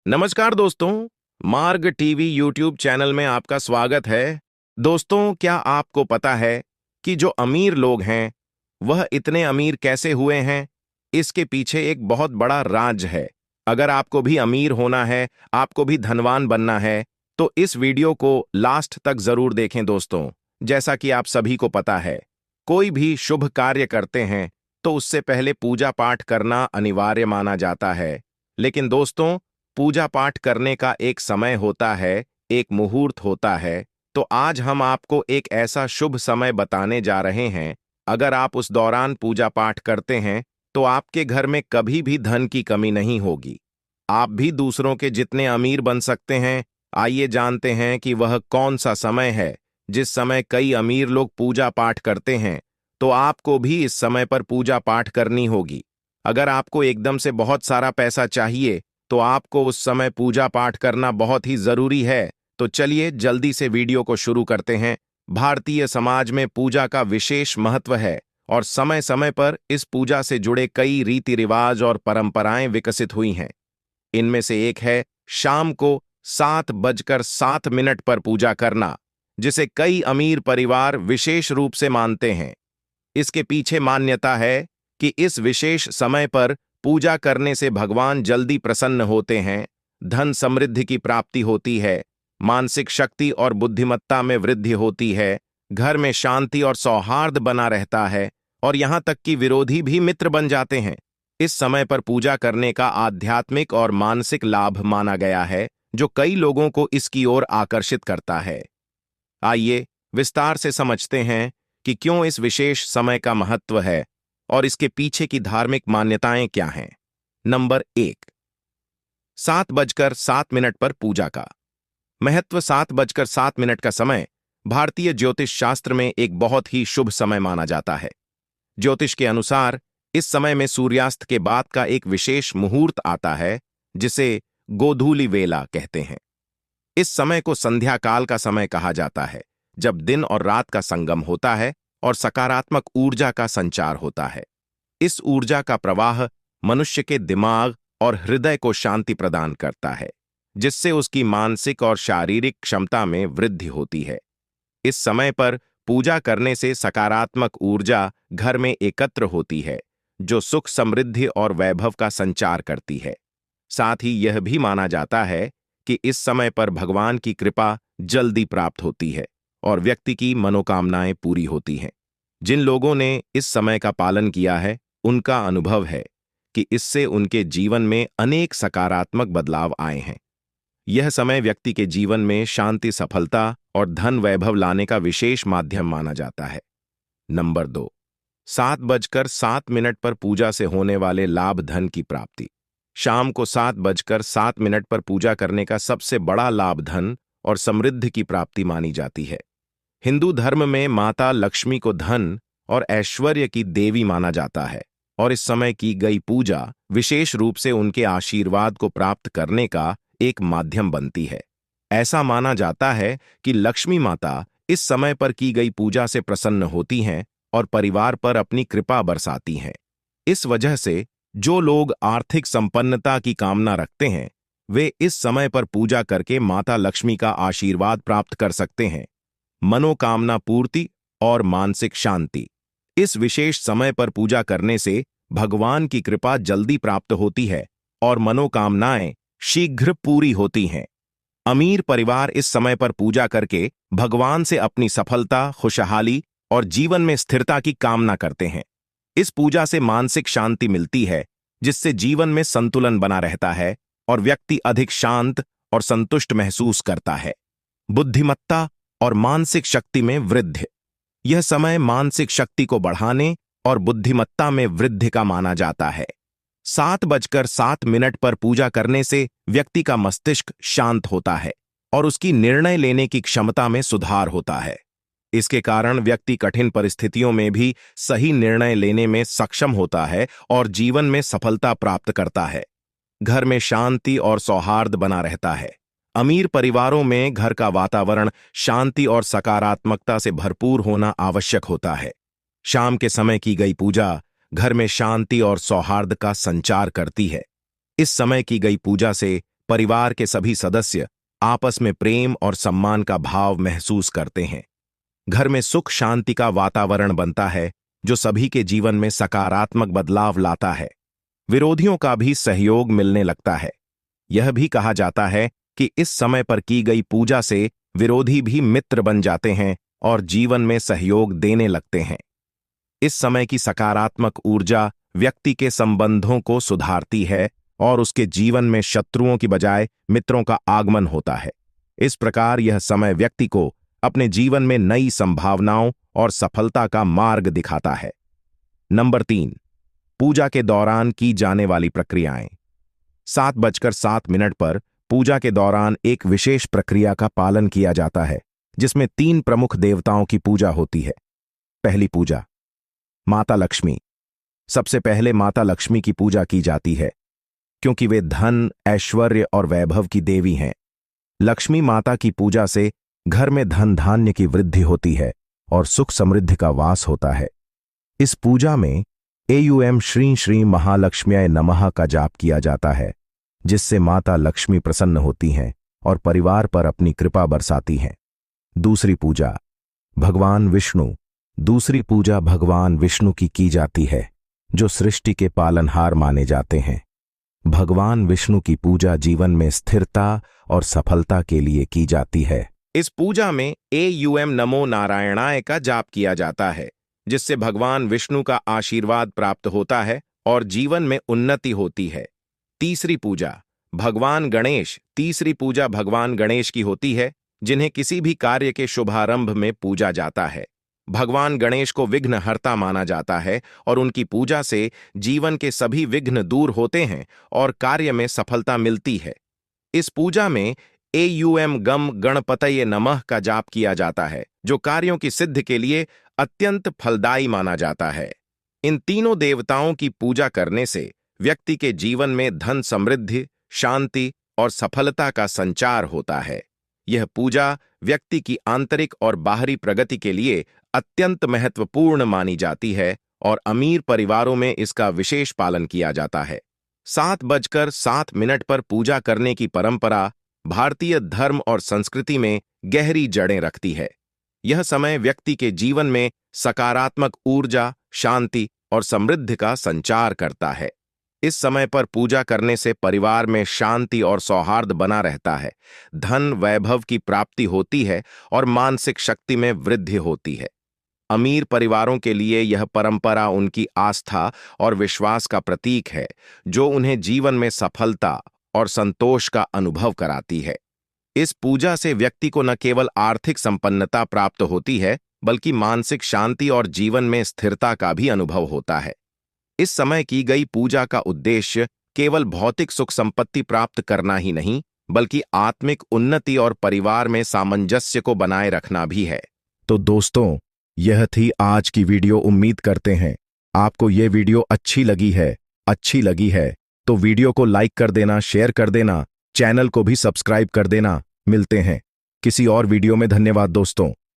नमस्कार दोस्तों। मार्ग टीवी यूट्यूब चैनल में आपका स्वागत है। दोस्तों, क्या आपको पता है कि जो अमीर लोग हैं वह इतने अमीर कैसे हुए हैं? इसके पीछे एक बहुत बड़ा राज है। अगर आपको भी अमीर होना है, आपको भी धनवान बनना है, तो इस वीडियो को लास्ट तक जरूर देखें दोस्तों। जैसा कि आप सभी को पता है, कोई भी शुभ कार्य करते हैं तो उससे पहले पूजा पाठ करना अनिवार्य माना जाता है। लेकिन दोस्तों, पूजा पाठ करने का एक समय होता है, एक मुहूर्त होता है। तो आज हम आपको एक ऐसा शुभ समय बताने जा रहे हैं। अगर आप उस दौरान पूजा पाठ करते हैं तो आपके घर में कभी भी धन की कमी नहीं होगी। आप भी दूसरों के जितने अमीर बन सकते हैं। आइए जानते हैं कि वह कौन सा समय है जिस समय कई अमीर लोग पूजा पाठ करते हैं। तो आपको भी इस समय पर पूजा पाठ करनी होगी। अगर आपको एकदम से बहुत सारा पैसा चाहिए तो आपको उस समय पूजा पाठ करना बहुत ही जरूरी है। तो चलिए जल्दी से वीडियो को शुरू करते हैं। भारतीय समाज में पूजा का विशेष महत्व है और समय समय पर इस पूजा से जुड़े कई रीति रिवाज और परंपराएं विकसित हुई हैं। इनमें से एक है शाम को 7:07 पर पूजा करना, जिसे कई अमीर परिवार विशेष रूप से मानते हैं। इसके पीछे मान्यता है कि इस विशेष समय पर पूजा करने से भगवान जल्दी प्रसन्न होते हैं, धन समृद्धि की प्राप्ति होती है, मानसिक शक्ति और बुद्धिमत्ता में वृद्धि होती है, घर में शांति और सौहार्द बना रहता है और यहां तक कि विरोधी भी मित्र बन जाते हैं। इस समय पर पूजा करने का आध्यात्मिक और मानसिक लाभ माना गया है, जो कई लोगों को इसकी ओर आकर्षित करता है। आइए विस्तार से समझते हैं कि क्यों इस विशेष समय का महत्व है और इसके पीछे की धार्मिक मान्यताएं क्या हैं। नंबर 1, 7:07 पर पूजा का महत्व। 7:07 का समय भारतीय ज्योतिष शास्त्र में एक बहुत ही शुभ समय माना जाता है। ज्योतिष के अनुसार इस समय में सूर्यास्त के बाद का एक विशेष मुहूर्त आता है, जिसे गोधूलि वेला कहते हैं। इस समय को संध्या काल का समय कहा जाता है, जब दिन और रात का संगम होता है और सकारात्मक ऊर्जा का संचार होता है। इस ऊर्जा का प्रवाह मनुष्य के दिमाग और हृदय को शांति प्रदान करता है, जिससे उसकी मानसिक और शारीरिक क्षमता में वृद्धि होती है। इस समय पर पूजा करने से सकारात्मक ऊर्जा घर में एकत्र होती है, जो सुख समृद्धि और वैभव का संचार करती है। साथ ही यह भी माना जाता है कि इस समय पर भगवान की कृपा जल्दी प्राप्त होती है और व्यक्ति की मनोकामनाएं पूरी होती हैं। जिन लोगों ने इस समय का पालन किया है, उनका अनुभव है कि इससे उनके जीवन में अनेक सकारात्मक बदलाव आए हैं। यह समय व्यक्ति के जीवन में शांति, सफलता और धन वैभव लाने का विशेष माध्यम माना जाता है। नंबर 2, 7:07 पर पूजा से होने वाले लाभ, धन की प्राप्ति। शाम को 7:07 पर पूजा करने का सबसे बड़ा लाभ धन और समृद्धि की प्राप्ति मानी जाती है। हिंदू धर्म में माता लक्ष्मी को धन और ऐश्वर्य की देवी माना जाता है और इस समय की गई पूजा विशेष रूप से उनके आशीर्वाद को प्राप्त करने का एक माध्यम बनती है। ऐसा माना जाता है कि लक्ष्मी माता इस समय पर की गई पूजा से प्रसन्न होती हैं और परिवार पर अपनी कृपा बरसाती हैं। इस वजह से जो लोग आर्थिक संपन्नता की कामना रखते हैं, वे इस समय पर पूजा करके माता लक्ष्मी का आशीर्वाद प्राप्त कर सकते हैं। मनोकामना पूर्ति और मानसिक शांति। इस विशेष समय पर पूजा करने से भगवान की कृपा जल्दी प्राप्त होती है और मनोकामनाएं शीघ्र पूरी होती हैं। अमीर परिवार इस समय पर पूजा करके भगवान से अपनी सफलता, खुशहाली और जीवन में स्थिरता की कामना करते हैं। इस पूजा से मानसिक शांति मिलती है, जिससे जीवन में संतुलन बना रहता है और व्यक्ति अधिक शांत और संतुष्ट महसूस करता है। बुद्धिमत्ता और मानसिक शक्ति में वृद्धि। यह समय मानसिक शक्ति को बढ़ाने और बुद्धिमत्ता में वृद्धि का माना जाता है। 7:07 पर पूजा करने से व्यक्ति का मस्तिष्क शांत होता है और उसकी निर्णय लेने की क्षमता में सुधार होता है। इसके कारण व्यक्ति कठिन परिस्थितियों में भी सही निर्णय लेने में सक्षम होता है और जीवन में सफलता प्राप्त करता है। घर में शांति और सौहार्द बना रहता है। अमीर परिवारों में घर का वातावरण शांति और सकारात्मकता से भरपूर होना आवश्यक होता है। शाम के समय की गई पूजा घर में शांति और सौहार्द का संचार करती है। इस समय की गई पूजा से परिवार के सभी सदस्य आपस में प्रेम और सम्मान का भाव महसूस करते हैं। घर में सुख शांति का वातावरण बनता है, जो सभी के जीवन में सकारात्मक बदलाव लाता है। विरोधियों का भी सहयोग मिलने लगता है। यह भी कहा जाता है कि इस समय पर की गई पूजा से विरोधी भी मित्र बन जाते हैं और जीवन में सहयोग देने लगते हैं। इस समय की सकारात्मक ऊर्जा व्यक्ति के संबंधों को सुधारती है और उसके जीवन में शत्रुओं की बजाय मित्रों का आगमन होता है। इस प्रकार यह समय व्यक्ति को अपने जीवन में नई संभावनाओं और सफलता का मार्ग दिखाता है। नंबर 3, पूजा के दौरान की जाने वाली प्रक्रियाएं। 7:07 पर पूजा के दौरान एक विशेष प्रक्रिया का पालन किया जाता है, जिसमें 3 प्रमुख देवताओं की पूजा होती है। पहली पूजा, माता लक्ष्मी। सबसे पहले माता लक्ष्मी की पूजा की जाती है, क्योंकि वे धन, ऐश्वर्य और वैभव की देवी हैं। लक्ष्मी माता की पूजा से घर में धन धान्य की वृद्धि होती है और सुख समृद्धि का वास होता है। इस पूजा में एयूएम श्री श्री महालक्ष्म्याय नमः का जाप किया जाता है, जिससे माता लक्ष्मी प्रसन्न होती हैं और परिवार पर अपनी कृपा बरसाती हैं। दूसरी पूजा, भगवान विष्णु। दूसरी पूजा भगवान विष्णु की जाती है, जो सृष्टि के पालनहार माने जाते हैं। भगवान विष्णु की पूजा जीवन में स्थिरता और सफलता के लिए की जाती है। इस पूजा में एयूएम नमो नारायणाय का जाप किया जाता है, जिससे भगवान विष्णु का आशीर्वाद प्राप्त होता है और जीवन में उन्नति होती है। तीसरी पूजा, भगवान गणेश। तीसरी पूजा भगवान गणेश की होती है, जिन्हें किसी भी कार्य के शुभारंभ में पूजा जाता है। भगवान गणेश को विघ्नहर्ता माना जाता है और उनकी पूजा से जीवन के सभी विघ्न दूर होते हैं और कार्य में सफलता मिलती है। इस पूजा में एयूएम गम गणपतये नमः का जाप किया जाता है, जो कार्यों की सिद्धि के लिए अत्यंत फलदायी माना जाता है। इन तीनों देवताओं की पूजा करने से व्यक्ति के जीवन में धन समृद्धि, शांति और सफलता का संचार होता है। यह पूजा व्यक्ति की आंतरिक और बाहरी प्रगति के लिए अत्यंत महत्वपूर्ण मानी जाती है और अमीर परिवारों में इसका विशेष पालन किया जाता है। 7:07 पर पूजा करने की परंपरा भारतीय धर्म और संस्कृति में गहरी जड़ें रखती है। यह समय व्यक्ति के जीवन में सकारात्मक ऊर्जा, शांति और समृद्धि का संचार करता है। इस समय पर पूजा करने से परिवार में शांति और सौहार्द बना रहता है, धन वैभव की प्राप्ति होती है और मानसिक शक्ति में वृद्धि होती है। अमीर परिवारों के लिए यह परंपरा उनकी आस्था और विश्वास का प्रतीक है, जो उन्हें जीवन में सफलता और संतोष का अनुभव कराती है। इस पूजा से व्यक्ति को न केवल आर्थिक संपन्नता प्राप्त होती है, बल्कि मानसिक शांति और जीवन में स्थिरता का भी अनुभव होता है। इस समय की गई पूजा का उद्देश्य केवल भौतिक सुख संपत्ति प्राप्त करना ही नहीं, बल्कि आत्मिक उन्नति और परिवार में सामंजस्य को बनाए रखना भी है। तो दोस्तों, यह थी आज की वीडियो। उम्मीद करते हैं आपको यह वीडियो अच्छी लगी है तो वीडियो को लाइक कर देना, शेयर कर देना, चैनल को भी सब्सक्राइब कर देना। मिलते हैं किसी और वीडियो में। धन्यवाद दोस्तों।